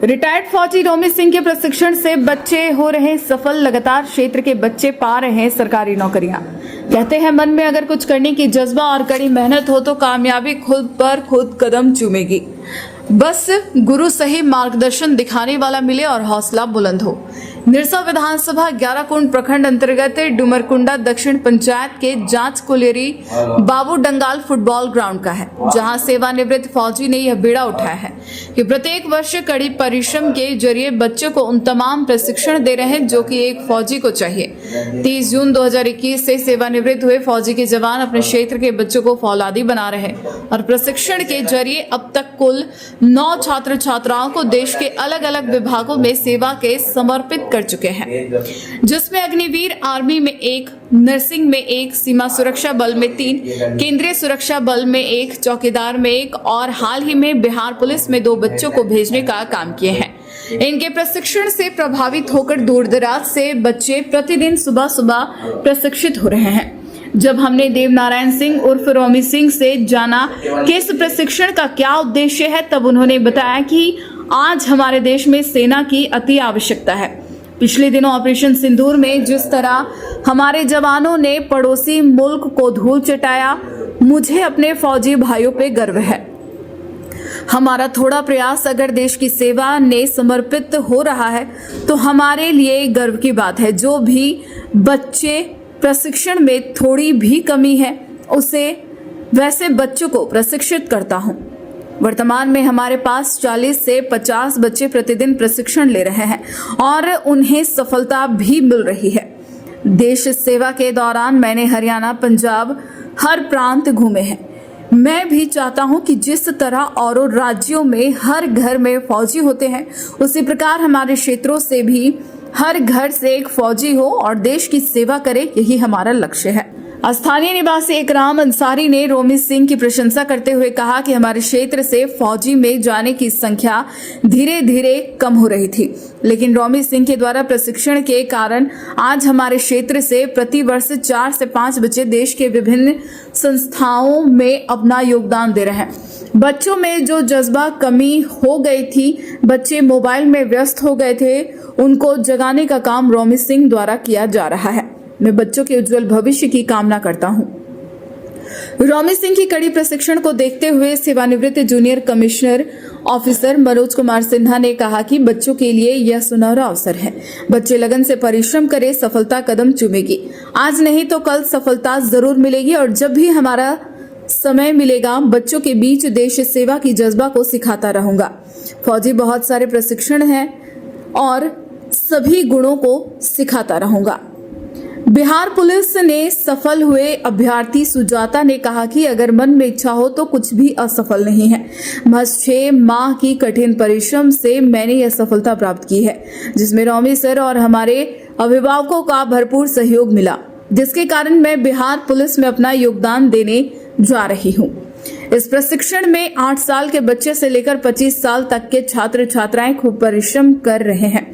Retired फौजी रोमी सिंह के प्रशिक्षण से बच्चे हो रहे सफल। लगातार क्षेत्र के बच्चे पा रहे हैं सरकारी नौकरियां। कहते हैं मन में अगर कुछ करने की जज्बा और कड़ी मेहनत हो तो कामयाबी खुद पर खुद कदम चूमेगी। बस गुरु सही मार्गदर्शन दिखाने वाला मिले और हौसला बुलंद हो। निरसा विधानसभा 11 कुंड प्रखंड अंतर्गत डुमरकुंडा दक्षिण पंचायत के जांच कोलेरी बाबू डंगाल फुटबॉल ग्राउंड का है, जहां सेवानिवृत्त फौजी ने यह बीड़ा उठाया है कि प्रत्येक वर्ष कड़ी परिश्रम के जरिए बच्चों को उन तमाम प्रशिक्षण दे रहे हैं जो कि एक फौजी को चाहिए। 30 जून 2021 से सेवानिवृत्त हुए फौजी के जवान अपने क्षेत्र के बच्चों को फौलादी बना रहे हैं और प्रशिक्षण के जरिए अब तक कुल 9 छात्र छात्राओं को देश के अलग अलग विभागों में सेवा के समर्पित कर चुके हैं, जिसमें अग्निवीर आर्मी में 1, नर्सिंग में 1, सीमा सुरक्षा बल में 3, केंद्रीय सुरक्षा बल में 1, चौकीदार में 1 और हाल ही में बिहार पुलिस में 2 बच्चों को भेजने का काम किए हैं। इनके प्रशिक्षण से प्रभावित होकर दूर दराज से बच्चे प्रतिदिन सुबह सुबह प्रशिक्षित हो रहे हैं। जब हमने देवनारायण सिंह उर्फ रोमी सिंह से जाना कि इस प्रशिक्षण का क्या उद्देश्य है, तब उन्होंने बताया कि आज हमारे देश में सेना की अति आवश्यकता है। पिछले दिनों ऑपरेशन सिंदूर में जिस तरह हमारे जवानों ने पड़ोसी मुल्क को धूल चटाया, मुझे अपने फौजी भाइयों पे गर्व है। हमारा थोड़ा प्रयास अगर देश की सेवा ने समर्पित हो रहा है तो हमारे लिए गर्व की बात है। जो भी बच्चे प्रशिक्षण में थोड़ी भी कमी है उसे वैसे बच्चों को प्रशिक्षित करता हूं। वर्तमान में हमारे पास 40 से 50 बच्चे प्रतिदिन प्रशिक्षण ले रहे हैं और उन्हें सफलता भी मिल रही है। देश सेवा के दौरान मैंने हरियाणा, पंजाब हर प्रांत घूमे हैं। मैं भी चाहता हूं कि जिस तरह और राज्यों में हर घर में फौजी होते हैं, उसी प्रकार हमारे क्षेत्रों से भी हर घर से एक फौजी हो और देश की सेवा करे, यही हमारा लक्ष्य है। स्थानीय निवासी इकराम अंसारी ने रोमी सिंह की प्रशंसा करते हुए कहा कि हमारे क्षेत्र से फौजी में जाने की संख्या धीरे धीरे कम हो रही थी, लेकिन रोमी सिंह के द्वारा प्रशिक्षण के कारण आज हमारे क्षेत्र से प्रति वर्ष 4 से 5 बच्चे देश के विभिन्न संस्थाओं में अपना योगदान दे रहे हैं। बच्चों में जो जज्बा कमी हो गई थी, बच्चे मोबाइल में व्यस्त हो गए थे, उनको जगाने का काम रोमी सिंह द्वारा किया जा रहा है। मैं बच्चों के उज्जवल भविष्य की कामना करता हूं। रोमी सिंह की कड़ी प्रशिक्षण को देखते हुए सेवानिवृत्त junior commissioner officer Manoj Kumar Sinha ने कहा कि बच्चों के लिए यह सुनहरा अवसर है। बच्चे लगन से परिश्रम करें, सफलता कदम चूमेगी। आज नहीं तो कल सफलता जरूर मिलेगी और जब भी हमारा समय मिलेगा बच्चों के बीच देश सेवा की जज्बा को सिखाता रहूंगा। फौजी बहुत सारे प्रशिक्षण हैं और सभी गुणों को सिखाता रहूंगा। बिहार पुलिस ने सफल हुए अभ्यर्थी सुजाता ने कहा कि अगर मन में इच्छा हो तो कुछ भी असफल नहीं है। महज 6 माह की कठिन परिश्रम से मैंने यह सफलता प्राप्त की है, जिसमें रोमी सर और हमारे अभिभावकों का भरपूर सहयोग मिला, जिसके कारण मैं बिहार पुलिस में अपना योगदान देने जा रही हूँ। इस प्रशिक्षण में 8 साल के बच्चे से लेकर 25 साल तक के छात्र छात्राएं खूब परिश्रम कर रहे हैं।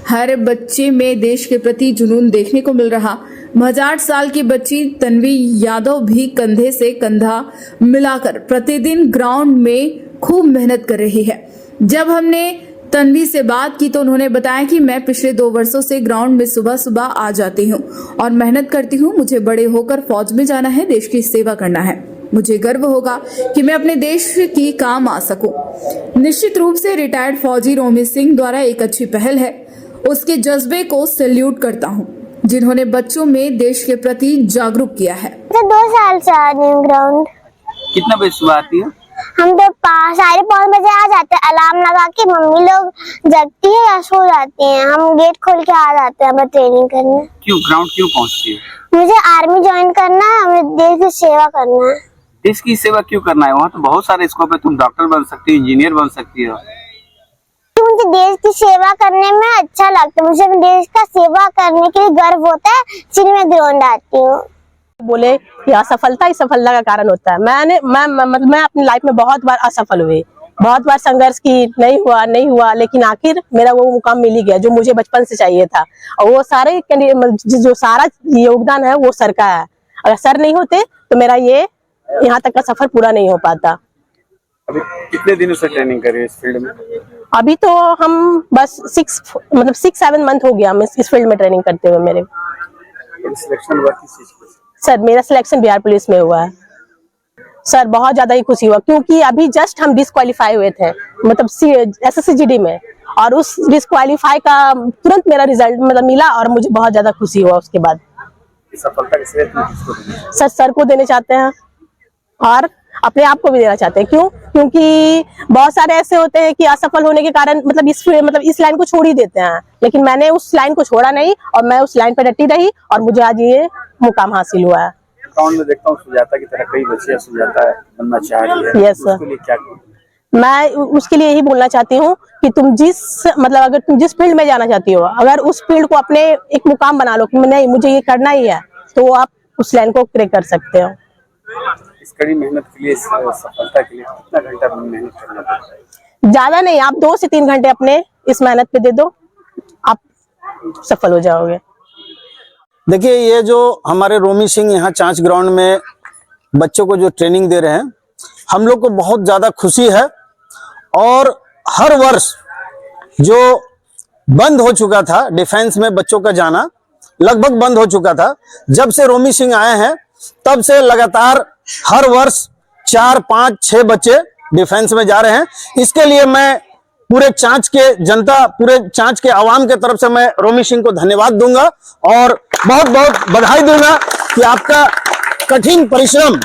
हर बच्चे में देश के प्रति जुनून देखने को मिल रहा। 8 साल की बच्ची तन्वी यादव भी कंधे से कंधा मिलाकर प्रतिदिन ग्राउंड में खूब मेहनत कर रही है। जब हमने तन्वी से बात की तो उन्होंने बताया कि मैं पिछले 2 वर्षों से ग्राउंड में सुबह सुबह आ जाती हूँ और मेहनत करती हूँ। मुझे बड़े होकर फौज में जाना है, देश की सेवा करना है। मुझे गर्व होगा कि मैं अपने देश की काम आ सकूं। निश्चित रूप से रिटायर्ड फौजी रोमी सिंह द्वारा एक अच्छी पहल है। उसके जज्बे को सैल्यूट करता हूं, जिन्होंने बच्चों में देश के प्रति जागरूक किया है। 2 साल से आ रही हूँ ग्राउंड। कितना बजे सुबह आती है? हम तो 5:30 बजे आ जाते हैं। अलार्म लगा के मम्मी लोग जगती है या सो जाती हैं। हम गेट खोल के आ जाते हैं ट्रेनिंग करने। क्यों ग्राउंड क्यों पहुँचती है? मुझे आर्मी ज्वाइन करना है, हमें देश की सेवा करना है। देश की सेवा क्यों करना है? वहाँ तो बहुत सारे स्कोप है, तुम डॉक्टर बन सकती हो, इंजीनियर बन सकती हो। मुझे देश की सेवा करने में अच्छा लगता है। मुझे देश का सेवा करने के लिए गर्व होता है, इसलिए मैं ग्राउंड आती हूँ। बोले कि असफलता ही सफलता का कारण होता है। मैं अपनी लाइफ में बहुत बार असफल हुई, बहुत बार संघर्ष की, नहीं हुआ, लेकिन आखिर मेरा वो मुकाम मिल ही गया जो मुझे बचपन से चाहिए था। और वो सारे जो सारा योगदान है वो सर का है। अगर सर नहीं होते तो मेरा ये यहाँ तक का सफर पूरा नहीं हो पाता। अभी कितने दिनों से ट्रेनिंग कर रही है इस फील्ड में? अभी तो हम बस 6-7 मंथ हो गया हम इस फील्ड में ट्रेनिंग करते हुए। मेरे सिलेक्शन हुआ किस चीज का? सर मेरा सिलेक्शन बिहार पुलिस में हुआ है सर। बहुत ज्यादा ही खुशी हुआ क्योंकि अभी जस्ट हम डिस्क्वालीफाई हुए थे, मतलब SSC-GD में, और उस डिस्क्वालीफाई का तुरंत मेरा रिजल्ट मतलब मिला और मुझे बहुत ज्यादा खुशी हुआ उसके बाद। सफलता के श्रेय तुम किसको दोगे? सर को देने चाहते हैं और अपने आप को भी देना चाहते हैं। क्यों? क्योंकि बहुत सारे ऐसे होते हैं कि असफल होने के कारण मतलब इस लाइन को छोड़ ही देते हैं, लेकिन मैंने उस लाइन को छोड़ा नहीं और मैं उस लाइन पर डटी रही और मुझे आज ये मुकाम हासिल हुआ है। ग्राउंड में देखता हूँ सुजाता की तरह कई बच्चे सुजाता बनना चाह रही है। Yes sir. उसके लिए क्या करूं? मैं उसके लिए यही बोलना चाहती हूँ कि अगर तुम जिस फील्ड में जाना चाहती हो, अगर उस फील्ड को अपने एक मुकाम बना लो कि नहीं मुझे ये करना ही है, तो आप उस लाइन को क्रैक कर सकते हो। इस कड़ी मेहनत के लिए, सफलता के लिए कितना घंटा मेहनत करना पड़ता है? ज्यादा नहीं, आप 2 से 3 घंटे अपने इस मेहनत पे दे दो, आप सफल हो जाओगे। देखिए, ये जो हमारे रोमी सिंह यहाँ चांच ग्राउंड में बच्चों को जो ट्रेनिंग दे रहे हैं, हम लोग को बहुत ज़्यादा खुशी है। और हर वर्ष जो बंद हो चुका था डिफेंस में बच्चों का जाना, लगभग बंद हो चुका था, जब से रोमी सिंह आए हैं तब से लगातार हर वर्ष 4, 5, 6 बच्चे डिफेंस में जा रहे हैं। इसके लिए मैं पूरे चांच के जनता, पूरे चांच के आवाम के तरफ से मैं रोमी सिंह को धन्यवाद दूंगा और बहुत बहुत बधाई दूंगा कि आपका कठिन परिश्रम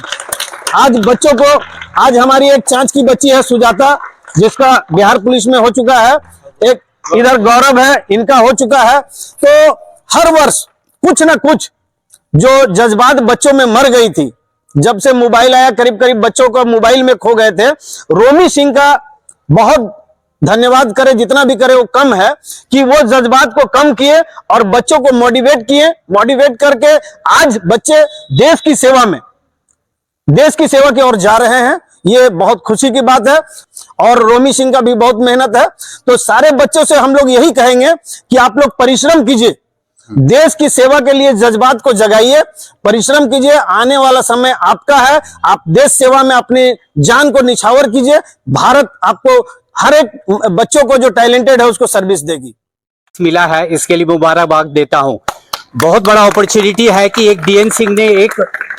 आज बच्चों को, आज हमारी एक चांच की बच्ची है सुजाता, जिसका बिहार पुलिस में हो चुका है, एक इधर गौरव है, इनका हो चुका है। तो हर वर्ष कुछ ना कुछ जो जज्बात बच्चों में मर गई थी, जब से मोबाइल आया, करीब करीब बच्चों को मोबाइल में खो गए थे। रोमी सिंह का बहुत धन्यवाद करे, जितना भी करे वो कम है, कि वो जज्बात को कम किए और बच्चों को मोटिवेट किए। मोटिवेट करके आज बच्चे देश की सेवा की ओर जा रहे हैं। ये बहुत खुशी की बात है और रोमी सिंह का भी बहुत मेहनत है। तो सारे बच्चों से हम लोग यही कहेंगे कि आप लोग परिश्रम कीजिए, देश की सेवा के लिए जज्बात को जगाइए, परिश्रम कीजिए। आने वाला समय आपका है, आप देश सेवा में अपनी जान को निछावर कीजिए। भारत आपको, हर एक बच्चों को जो टैलेंटेड है उसको सर्विस देगी। मिला है, इसके लिए मुबारकबाद देता हूं। बहुत बड़ा अपॉर्चुनिटी है कि एक DN सिंह ने एक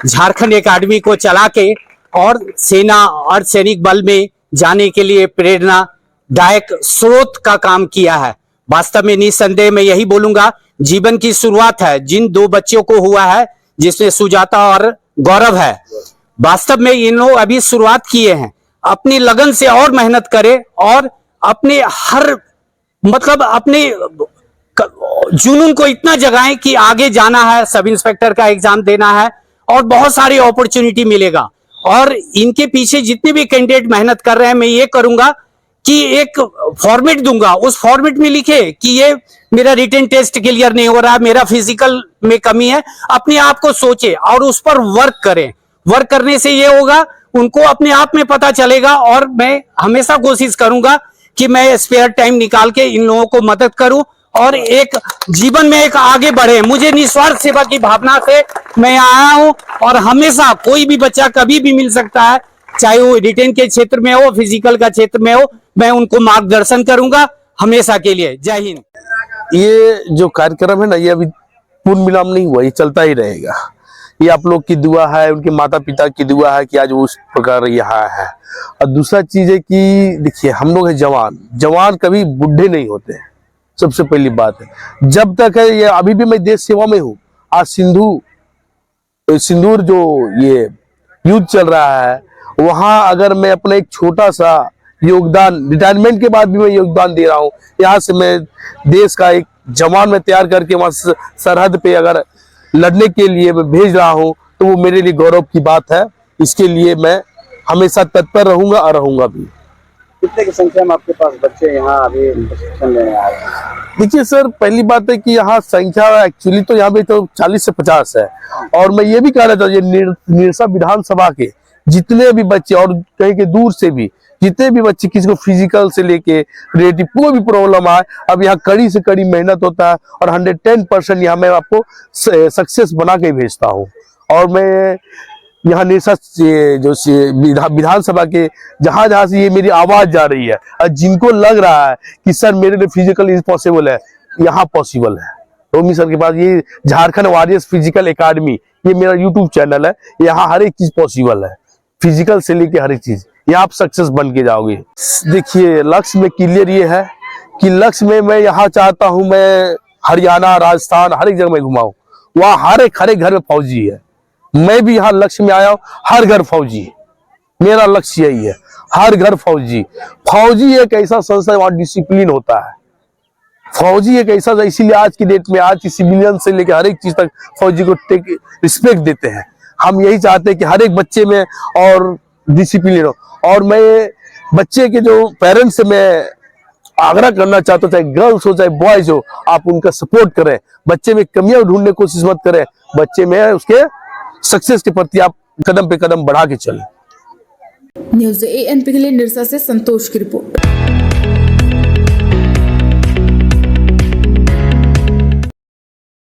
झारखंड एकेडमी को चला के और सेना और सैनिक बल में जाने के लिए प्रेरणादायक स्रोत का काम किया है। वास्तव में निस्संदेह मैं यही बोलूंगा, जीवन की शुरुआत है जिन 2 बच्चों को हुआ है, जिसमें सुजाता और गौरव है। वास्तव में इन लोग अभी शुरुआत किए हैं, अपनी लगन से और मेहनत करें और अपने अपने जुनून को इतना जगाएं कि आगे जाना है, सब इंस्पेक्टर का एग्जाम देना है और बहुत सारी अपॉर्चुनिटी मिलेगा। और इनके पीछे जितने भी कैंडिडेट मेहनत कर रहे हैं, मैं ये करूंगा कि एक फॉर्मेट दूंगा, उस फॉर्मेट में लिखे कि ये मेरा रिटन टेस्ट क्लियर नहीं हो रहा, मेरा फिजिकल में कमी है। अपने आप को सोचे और उस पर वर्क करें। वर्क करने से ये होगा, उनको अपने आप में पता चलेगा। और मैं हमेशा कोशिश करूंगा कि मैं स्पेयर टाइम निकाल के इन लोगों को मदद करूं और एक जीवन में एक आगे बढ़े। मुझे निस्वार्थ सेवा की भावना से मैं आया हूं और हमेशा कोई भी बच्चा कभी भी मिल सकता है, चाहे वो रिटेन के क्षेत्र में हो, फिजिकल का क्षेत्र में हो, मैं उनको मार्गदर्शन करूंगा हमेशा के लिए। जय हिंद। ये जो कार्यक्रम है ना, ये अभी पूर्ण विराम नहीं हुआ, ये चलता ही रहेगा। ये आप लोग की दुआ है, उनके माता पिता की दुआ है कि आज वो उस प्रकार यहाँ है। और दूसरा चीज है कि देखिए, हम लोग है जवान कभी बुढ़े नहीं होते हैं, सबसे पहली बात है। जब तक है ये, अभी भी मैं देश सेवा में हूँ। आज सिंदूर जो ये युद्ध चल रहा है, वहां अगर मैं अपना एक छोटा सा योगदान, रिटायरमेंट के बाद भी मैं योगदान दे रहा हूँ। यहाँ से मैं देश का एक जवान में तैयार करके वहां सरहद पे अगर लड़ने के लिए मैं भेज रहा हूँ, तो वो मेरे लिए गौरव की बात है। इसके लिए मैं हमेशा तत्पर रहूंगा और रहूंगा भी। कितने की संख्या में आपके पास बच्चे यहाँ अभी प्रशिक्षण लेने आए हैं? देखिए सर, पहली बात है कि यहाँ संख्या एक्चुअली तो यहाँ पे तो 40 से 50 है। और मैं ये भी कहना चाहता हूँ, निरसा विधानसभा के जितने भी बच्चे और कहीं के दूर से भी जितने भी बच्चे, किसी को फिजिकल से लेके रिलेटिव कोई भी प्रॉब्लम आए, अब यहाँ कड़ी से कड़ी मेहनत होता है और 110% यहाँ मैं आपको सक्सेस बना के भेजता हूँ। और मैं यहाँ निरसा विधानसभा के जहां जहां से ये मेरी आवाज जा रही है, और जिनको लग रहा है कि सर मेरे लिए फिजिकल इम्पॉसिबल है, यहाँ पॉसिबल है। रोमी सर के पास ये झारखंड वॉरियर्स फिजिकल एकेडमी, ये मेरा यूट्यूब चैनल है, यहाँ हर एक चीज पॉसिबल है, फिजिकल से लेके हर एक चीज, यहाँ आप सक्सेस बन के जाओगे। देखिए लक्ष्य में क्लियर ये है कि लक्ष्य में मैं यहाँ चाहता हूँ मैं हरियाणा, राजस्थान, हर एक जगह में घुमाऊं, वहाँ हर एक घर में फौजी है। मैं भी यहाँ लक्ष्य में आया हूँ, हर घर फौजी, मेरा लक्ष्य यही है, हर घर फौजी। फौजी एक ऐसा संस्था है वहाँ डिसिप्लिन होता है। फौजी एक ऐसा, इसीलिए आज की डेट में, आज की सिविलियन से लेकर हर एक चीज तक फौजी को रिस्पेक्ट देते हैं। हम यही चाहते हैं कि हर एक बच्चे में और डिसिप्लिन हो। और मैं बच्चे के जो पेरेंट्स से मैं आग्रह करना चाहता हूँ, चाहे गर्ल्स हो चाहे बॉयज हो, आप उनका सपोर्ट करें, बच्चे में कमियां ढूंढने की कोशिश मत करें, बच्चे में उसके सक्सेस के प्रति आप कदम पे कदम बढ़ा के चलें। न्यूज ANP के लिए निरसा से संतोष की रिपोर्ट।